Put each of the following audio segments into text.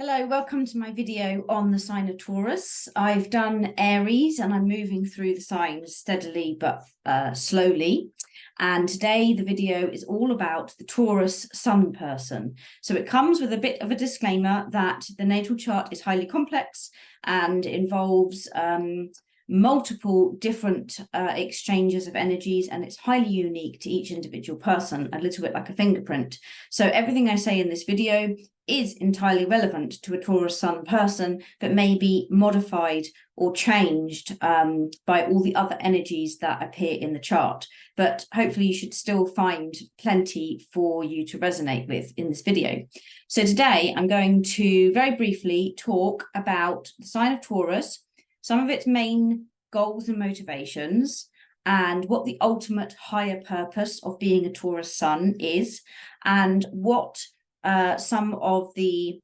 Hello, welcome to my video on the sign of Taurus. I've done Aries and I'm moving through the signs steadily but slowly. And today the video is all about the Taurus Sun person. So it comes with a bit of a disclaimer that the natal chart is highly complex and involves multiple different exchanges of energies, and it's highly unique to each individual person, a little bit like a fingerprint. So everything I say in this video is entirely relevant to a Taurus Sun person, but may be modified or changed by all the other energies that appear in the chart. But hopefully you should still find plenty for you to resonate with in this video. So today I'm going to very briefly talk about the sign of Taurus, some of its main goals and motivations, and what the ultimate higher purpose of being a Taurus Sun is, and what some of the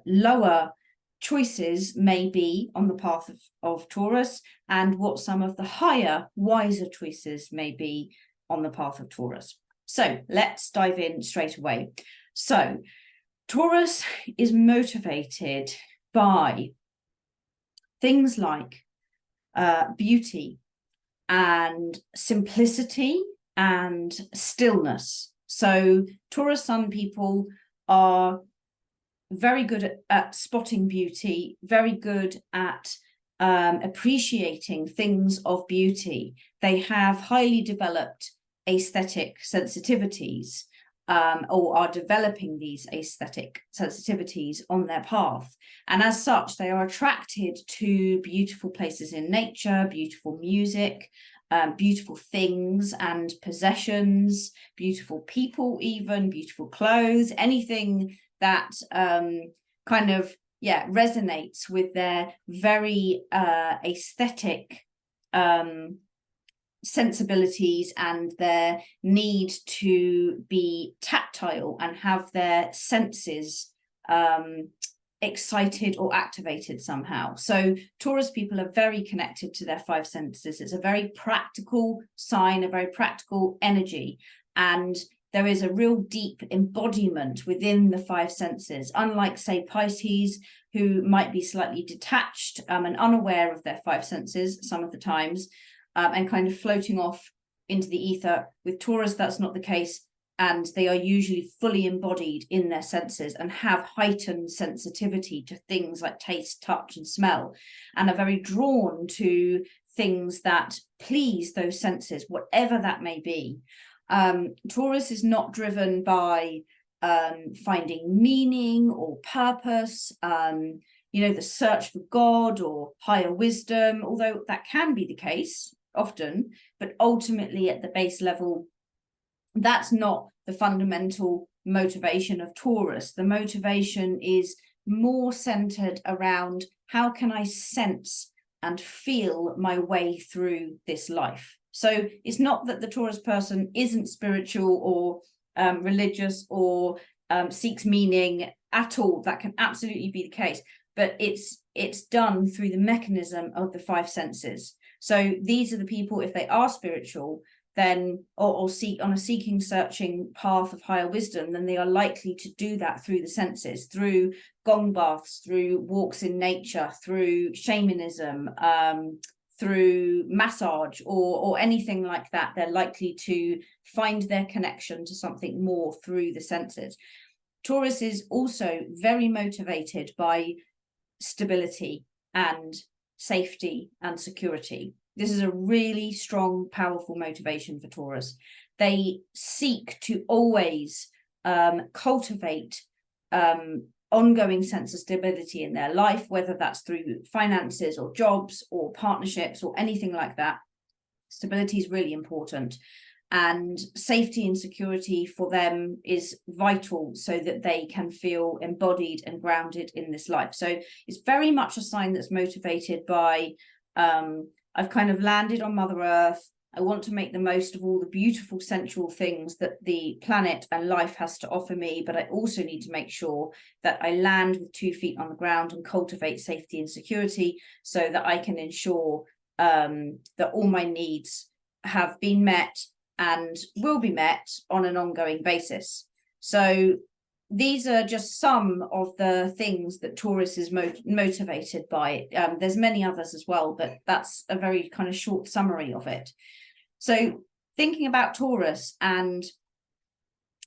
lower choices may be on the path of Taurus, and what some of the higher, wiser choices may be on the path of Taurus. So let's dive in straight away. So Taurus is motivated by things like beauty and simplicity and stillness. So Taurus Sun people are very good at spotting beauty, very good at appreciating things of beauty. They have highly developed aesthetic sensitivities, or are developing these aesthetic sensitivities on their path. And as such, they are attracted to beautiful places in nature, beautiful music, beautiful things and possessions, beautiful people, even beautiful clothes, anything that resonates with their very aesthetic sensibilities and their need to be tactile and have their senses excited or activated somehow. So Taurus people are very connected to their five senses. It's a very practical sign, a very practical energy, and there is a real deep embodiment within the five senses, unlike, say, Pisces, who might be slightly detached and unaware of their five senses some of the times, and kind of floating off into the ether. With Taurus, that's not the case, and they are usually fully embodied in their senses and have heightened sensitivity to things like taste, touch, and smell, and are very drawn to things that please those senses, whatever that may be. Taurus is not driven by finding meaning or purpose, the search for God or higher wisdom, although that can be the case often, but ultimately at the base level, that's not the fundamental motivation of Taurus. The motivation is more centered around how can I sense and feel my way through this life. So it's not that the Taurus person isn't spiritual or religious or seeks meaning at all. That can absolutely be the case, but it's done through the mechanism of the five senses. So these are the people, if they are spiritual, then or seek on a seeking, searching path of higher wisdom, then they are likely to do that through the senses, through gong baths, through walks in nature, through shamanism, through massage or anything like that. They're likely to find their connection to something more through the senses. Taurus is also very motivated by stability and safety and security. This is a really strong, powerful motivation for Taurus. They seek to always cultivate ongoing sense of stability in their life, whether that's through finances or jobs or partnerships or anything like that. Stability is really important, and safety and security for them is vital so that they can feel embodied and grounded in this life. So it's very much a sign that's motivated by I've kind of landed on Mother Earth. I want to make the most of all the beautiful sensual things that the planet and life has to offer me, but I also need to make sure that I land with 2 feet on the ground and cultivate safety and security so that I can ensure that all my needs have been met and will be met on an ongoing basis. So these are just some of the things that Taurus is motivated by. There's many others as well, but that's a very kind of short summary of it. So thinking about Taurus and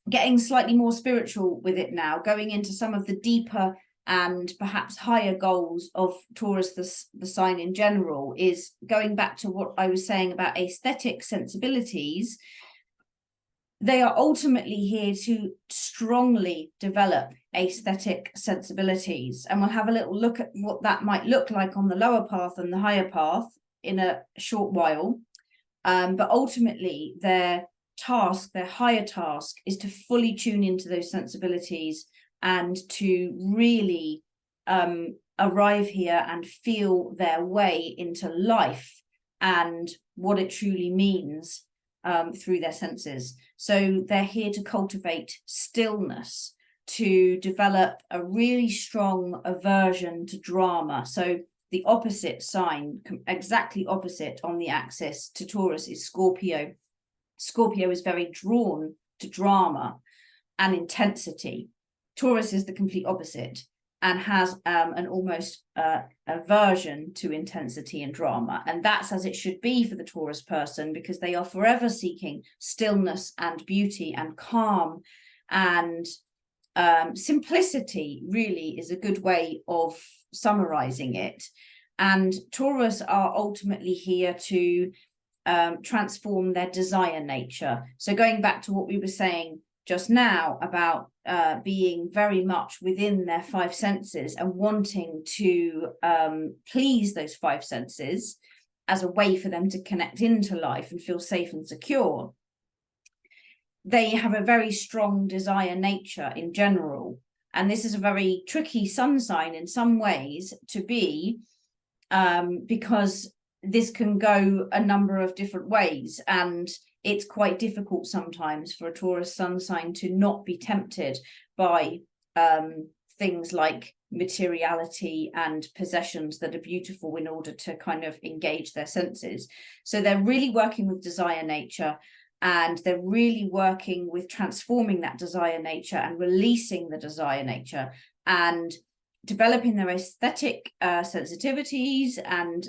getting slightly more spiritual with it now, going into some of the deeper and perhaps higher goals of Taurus, the sign in general, is going back to what I was saying about aesthetic sensibilities. They are ultimately here to strongly develop aesthetic sensibilities. And we'll have a little look at what that might look like on the lower path and the higher path in a short while. But ultimately, their task, their higher task, is to fully tune into those sensibilities and to really arrive here and feel their way into life and what it truly means through their senses. So they're here to cultivate stillness, to develop a really strong aversion to drama. So the opposite sign, exactly opposite on the axis to Taurus, is Scorpio. Scorpio is very drawn to drama and intensity. Taurus is the complete opposite and has an almost aversion to intensity and drama. And that's as it should be for the Taurus person, because they are forever seeking stillness and beauty and calm, and simplicity really is a good way of summarizing it. And Taurus are ultimately here to transform their desire nature. So going back to what we were saying just now about being very much within their five senses and wanting to please those five senses as a way for them to connect into life and feel safe and secure, they have a very strong desire nature in general. And this is a very tricky sun sign in some ways to be, because this can go a number of different ways, and it's quite difficult sometimes for a Taurus sun sign to not be tempted by things like materiality and possessions that are beautiful in order to kind of engage their senses. So they're really working with desire nature, and they're really working with transforming that desire nature and releasing the desire nature and developing their aesthetic sensitivities and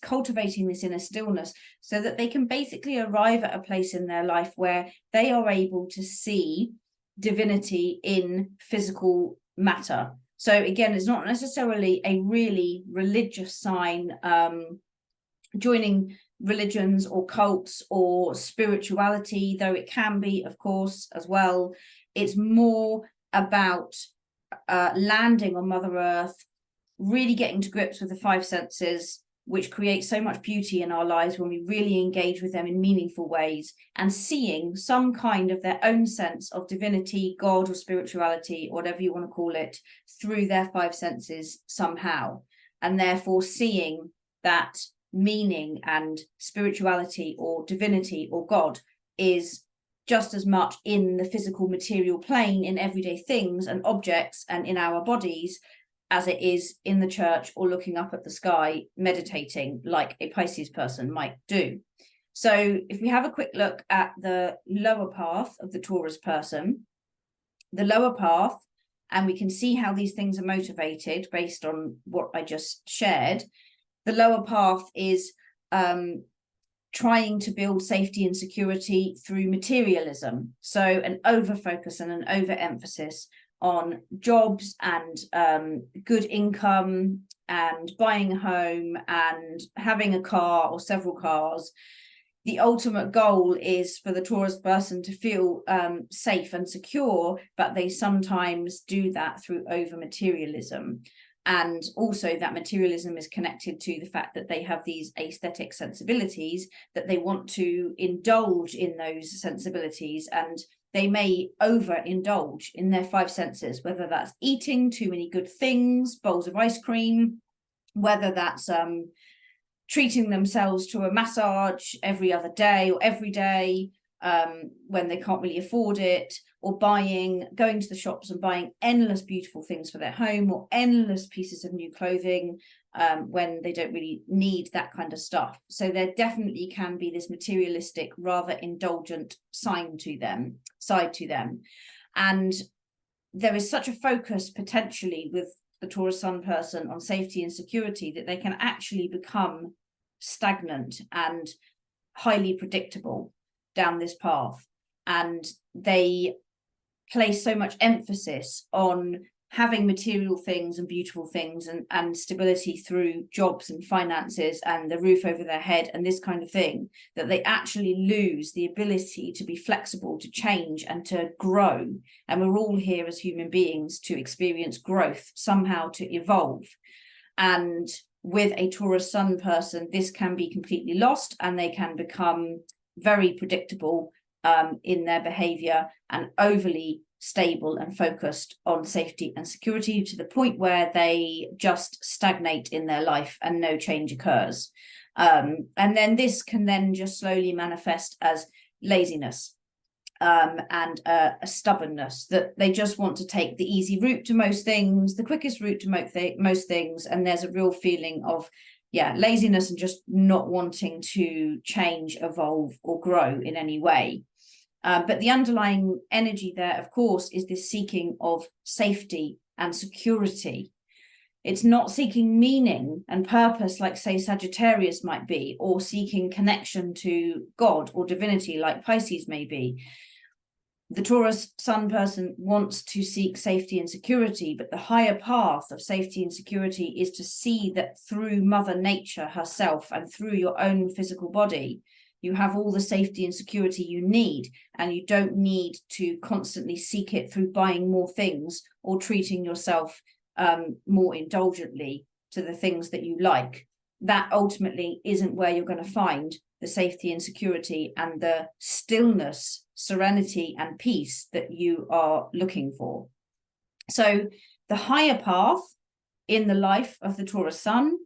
cultivating this inner stillness, so that they can basically arrive at a place in their life where they are able to see divinity in physical matter. So again, it's not necessarily a really religious sign, joining religions or cults or spirituality, though it can be, of course, as well. It's more about landing on Mother Earth, really getting to grips with the five senses, which creates so much beauty in our lives when we really engage with them in meaningful ways, and seeing some kind of their own sense of divinity, God, or spirituality, whatever you want to call it, through their five senses somehow. And therefore seeing that meaning and spirituality or divinity or God is just as much in the physical material plane, in everyday things and objects and in our bodies, as it is in the church or looking up at the sky, meditating like a Pisces person might do. So if we have a quick look at the lower path of the Taurus person, the lower path, and we can see how these things are motivated based on what I just shared. The lower path is trying to build safety and security through materialism. So an overfocus and an overemphasis on jobs and good income and buying a home and having a car or several cars. The ultimate goal is for the Taurus person to feel safe and secure, but they sometimes do that through over materialism. And also that materialism is connected to the fact that they have these aesthetic sensibilities, that they want to indulge in those sensibilities, and they may overindulge in their five senses, whether that's eating too many good things, bowls of ice cream, whether that's treating themselves to a massage every other day or every day when they can't really afford it, or going to the shops and buying endless beautiful things for their home, or endless pieces of new clothing when they don't really need that kind of stuff. So there definitely can be this materialistic, rather indulgent side to them. And there is such a focus potentially with the Taurus Sun person on safety and security that they can actually become stagnant and highly predictable down this path. And they place so much emphasis on having material things and beautiful things and stability through jobs and finances and the roof over their head and this kind of thing, that they actually lose the ability to be flexible, to change and to grow. And we're all here as human beings to experience growth, somehow to evolve. And with a Taurus Sun person, this can be completely lost and they can become very predictable in their behavior and overly stable and focused on safety and security to the point where they just stagnate in their life and no change occurs. And then this can then just slowly manifest as laziness and a stubbornness, that they just want to take the easy route to most things, the quickest route to most things. And there's a real feeling of laziness and just not wanting to change, evolve or grow in any way. But the underlying energy there, of course, is this seeking of safety and security. It's not seeking meaning and purpose like, say, Sagittarius might be, or seeking connection to God or divinity like Pisces may be. The Taurus Sun person wants to seek safety and security, but the higher path of safety and security is to see that through Mother Nature herself and through your own physical body, you have all the safety and security you need, and you don't need to constantly seek it through buying more things or treating yourself more indulgently to the things that you like. That ultimately isn't where you're going to find the safety and security and the stillness, serenity and peace that you are looking for. So the higher path in the life of the Taurus Sun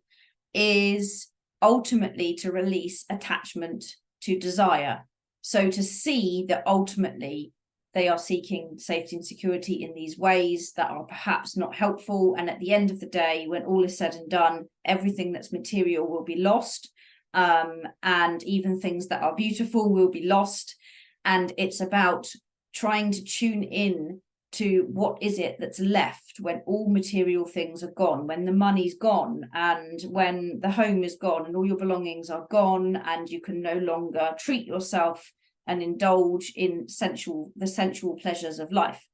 is ultimately to release attachment to desire. So to see that ultimately they are seeking safety and security in these ways that are perhaps not helpful. And at the end of the day, when all is said and done, everything that's material will be lost. And even things that are beautiful will be lost. And it's about trying to tune in to what is it that's left when all material things are gone, when the money's gone and when the home is gone and all your belongings are gone and you can no longer treat yourself and indulge in the sensual pleasures of life.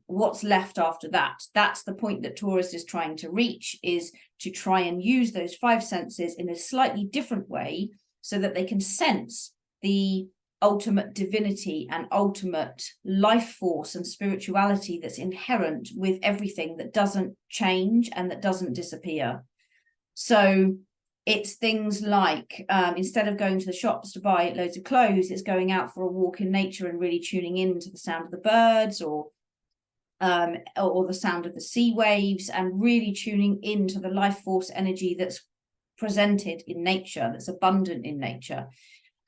What's left after that? That's the point that Taurus is trying to reach, is to try and use those five senses in a slightly different way so that they can sense the ultimate divinity and ultimate life force and spirituality that's inherent with everything that doesn't change and that doesn't disappear. So it's things like instead of going to the shops to buy loads of clothes, it's going out for a walk in nature and really tuning in to the sound of the birds or the sound of the sea waves, and really tuning into the life force energy that's presented in nature, that's abundant in nature.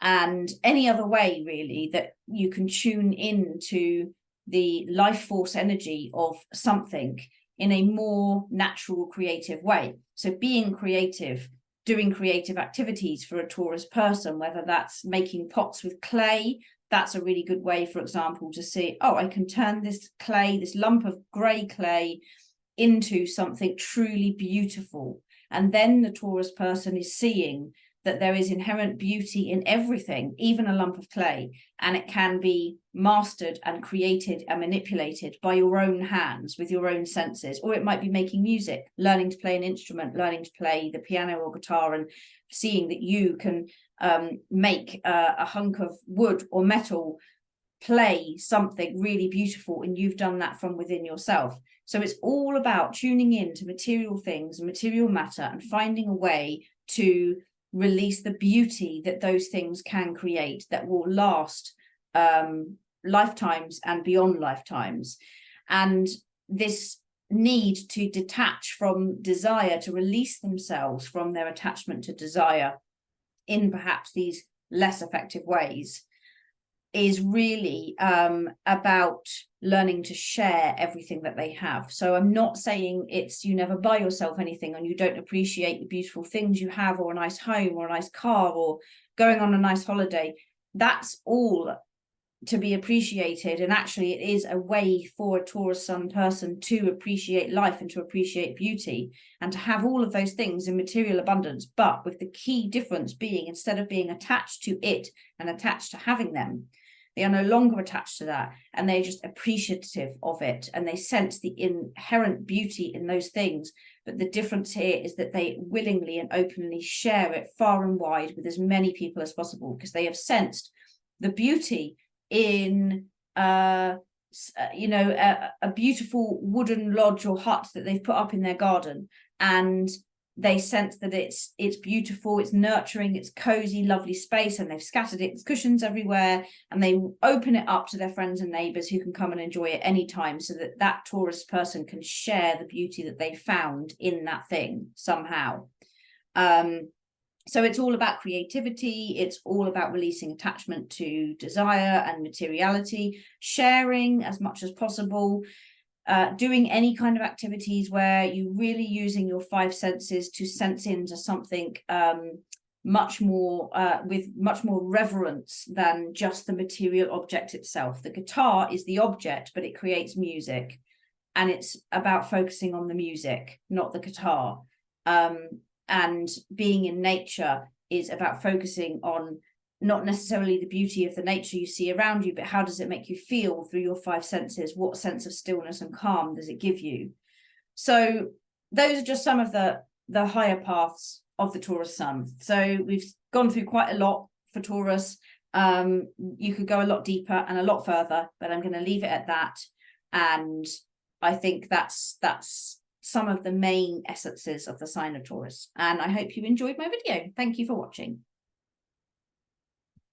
And any other way really that you can tune into the life force energy of something in a more natural, creative way. So being creative, doing creative activities for a Taurus person, whether that's making pots with clay, that's a really good way, for example, to see, oh, I can turn this clay, this lump of grey clay, into something truly beautiful. And then the Taurus person is seeing that there is inherent beauty in everything, even a lump of clay, and it can be mastered and created and manipulated by your own hands with your own senses. Or it might be making music, learning to play an instrument, learning to play the piano or guitar, and seeing that you can make a hunk of wood or metal play something really beautiful, and you've done that from within yourself. So it's all about tuning in to material things and material matter and finding a way to release the beauty that those things can create that will last lifetimes and beyond lifetimes. And this need to detach from desire, to release themselves from their attachment to desire in perhaps these less effective ways, is really about learning to share everything that they have. So I'm not saying it's you never buy yourself anything and you don't appreciate the beautiful things you have, or a nice home or a nice car or going on a nice holiday. That's all to be appreciated. And actually it is a way for a Taurus Sun person to appreciate life and to appreciate beauty and to have all of those things in material abundance, but with the key difference being, instead of being attached to it and attached to having them, they are no longer attached to that, and they're just appreciative of it, and they sense the inherent beauty in those things. But the difference here is that they willingly and openly share it far and wide with as many people as possible, because they have sensed the beauty in a beautiful wooden lodge or hut that they've put up in their garden, and they sense that it's beautiful, it's nurturing, it's cozy, lovely space, and they've scattered its cushions everywhere, and they open it up to their friends and neighbors who can come and enjoy it anytime, so that that Taurus person can share the beauty that they found in that thing somehow. So it's all about creativity, it's all about releasing attachment to desire and materiality, sharing as much as possible, doing any kind of activities where you're really using your five senses to sense into something much more with much more reverence than just the material object itself. The guitar is the object, but it creates music, and it's about focusing on the music, not the guitar. And being in nature is about focusing on not necessarily the beauty of the nature you see around you, but how does it make you feel through your five senses? What sense of stillness and calm does it give you? So those are just some of the higher paths of the Taurus Sun. So we've gone through quite a lot for Taurus. You could go a lot deeper and a lot further, but I'm going to leave it at that. And I think that's some of the main essences of the sign of Taurus. And I hope you enjoyed my video. Thank you for watching.